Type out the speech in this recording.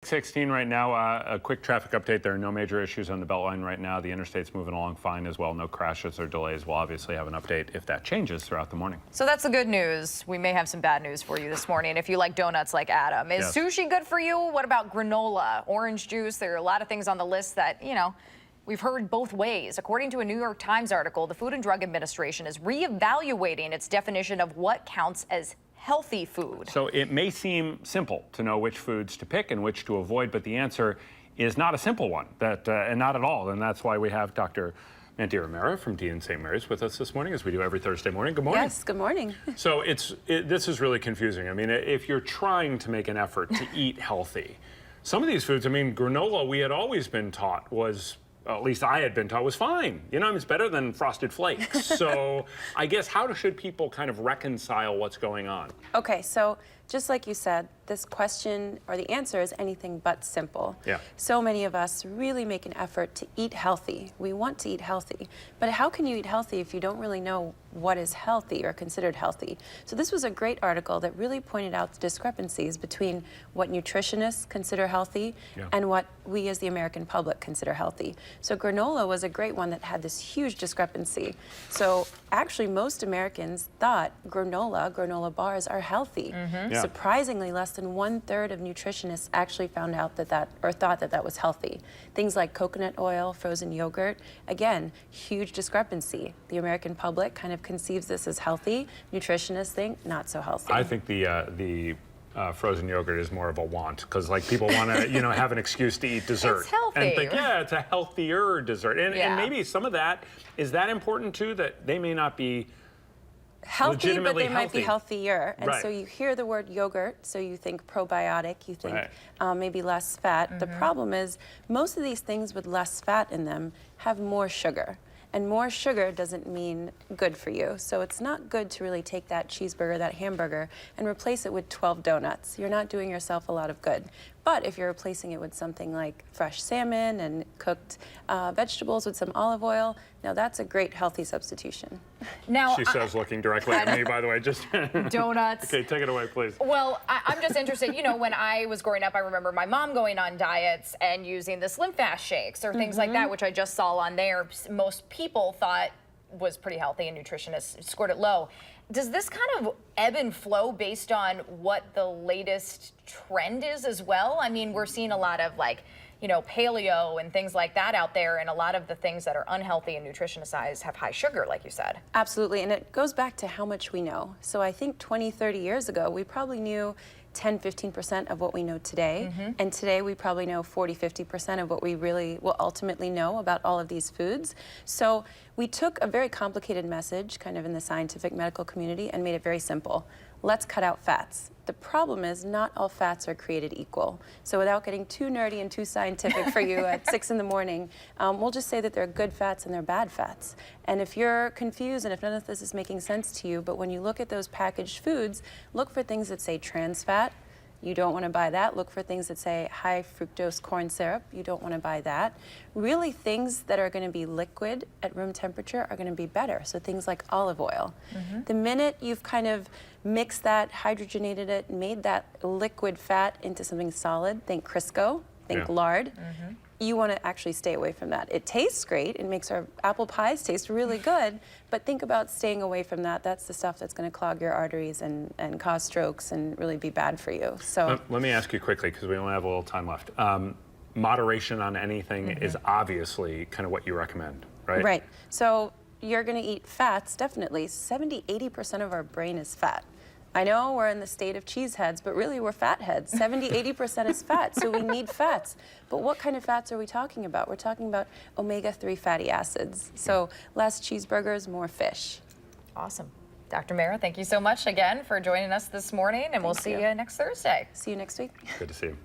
6:16 right now. A quick traffic update. There are no major issues on the Beltline right now. The interstate's moving along fine as well. No crashes or delays. We'll obviously have an update if that changes throughout the morning. So that's the good news. We may have some bad news for you this morning if you like donuts like Adam. Is sushi good for you? What about granola, orange juice? There are a lot of things on the list that, we've heard both ways. According to a New York Times article, the Food and Drug Administration is reevaluating its definition of what counts as healthy food. So it may seem simple to know which foods to pick and which to avoid, but the answer is not a simple one, and not at all. And that's why we have Dr. Mandira Mehra from Dean St. Mary's with us this morning, as we do every Thursday morning. Good morning. Yes, good morning. So this is really confusing. I mean, if you're trying to make an effort to eat healthy, some of these foods, I mean, granola, we had always been taught was, at least I had been taught, was fine. It's better than Frosted Flakes. So I guess how should people kind of reconcile what's going on? Okay, so just like you said, this question, or the answer, is anything but simple. Yeah. So many of us really make an effort to eat healthy. We want to eat healthy. But how can you eat healthy if you don't really know what is healthy or considered healthy? So this was a great article that really pointed out the discrepancies between what nutritionists consider healthy and what we as the American public consider healthy. So granola was a great one that had this huge discrepancy. So actually most Americans thought granola bars are healthy. Surprisingly, less than 1/3 of nutritionists actually found out thought that was healthy. Things like coconut oil, frozen yogurt, again, huge discrepancy. The American public kind of conceives this as healthy. Nutritionists think not so healthy. I think the frozen yogurt is more of a want, because like people want to have an excuse to eat dessert. It's healthy. And think, yeah, it's a healthier dessert. And maybe some of that, is that important too, that they may not be healthy, but they might be healthier. And right. so you hear the word yogurt, so you think probiotic, you think maybe less fat. The problem is most of these things with less fat in them have more sugar. And more sugar doesn't mean good for you. So it's not good to really take that cheeseburger, that hamburger, and replace it with 12 donuts. You're not doing yourself a lot of good. But if you're replacing it with something like fresh salmon and cooked vegetables with some olive oil, now that's a great healthy substitution. Now, she says, looking directly at me, by the way, just donuts. Okay, take it away, please. Well, I'm just interested. When I was growing up, I remember my mom going on diets and using the Slim Fast shakes or things like that, which I just saw on there. Most people thought was pretty healthy, and nutritionists scored it low. Does this kind of ebb and flow based on what the latest trend is as well? I mean, we're seeing a lot of paleo and things like that out there, and a lot of the things that are unhealthy and nutritionist have high sugar, like you said. Absolutely, and it goes back to how much we know. So I think 20, 30 years ago, we probably knew 10, 15% of what we know today. And today we probably know 40, 50% of what we really will ultimately know about all of these foods. So we took a very complicated message kind of in the scientific medical community and made it very simple. Let's cut out fats. The problem is not all fats are created equal. So without getting too nerdy and too scientific for you at 6 in the morning, we'll just say that there are good fats and there are bad fats. And if you're confused and if none of this is making sense to you, but when you look at those packaged foods, look for things that say trans fat. You don't want to buy that. Look for things that say high fructose corn syrup. You don't want to buy that. Really, things that are going to be liquid at room temperature are going to be better. So things like olive oil. The minute you've kind of mixed that, hydrogenated it, made that liquid fat into something solid, think Crisco, think lard, you want to actually stay away from that. It tastes great. It makes our apple pies taste really good, but think about staying away from that. That's the stuff that's going to clog your arteries and cause strokes and really be bad for you. So let me ask you quickly, because we only have a little time left. Moderation on anything is obviously kind of what you recommend, right? Right. So you're going to eat fats, definitely. 70, 80% of our brain is fat. I know we're in the state of cheeseheads, but really we're fat heads. 70, 80% is fat, so we need fats. But what kind of fats are we talking about? We're talking about omega-3 fatty acids. So less cheeseburgers, more fish. Awesome. Dr. Mehra, thank you so much again for joining us this morning, and we'll see you next Thursday. See you next week. Good to see you.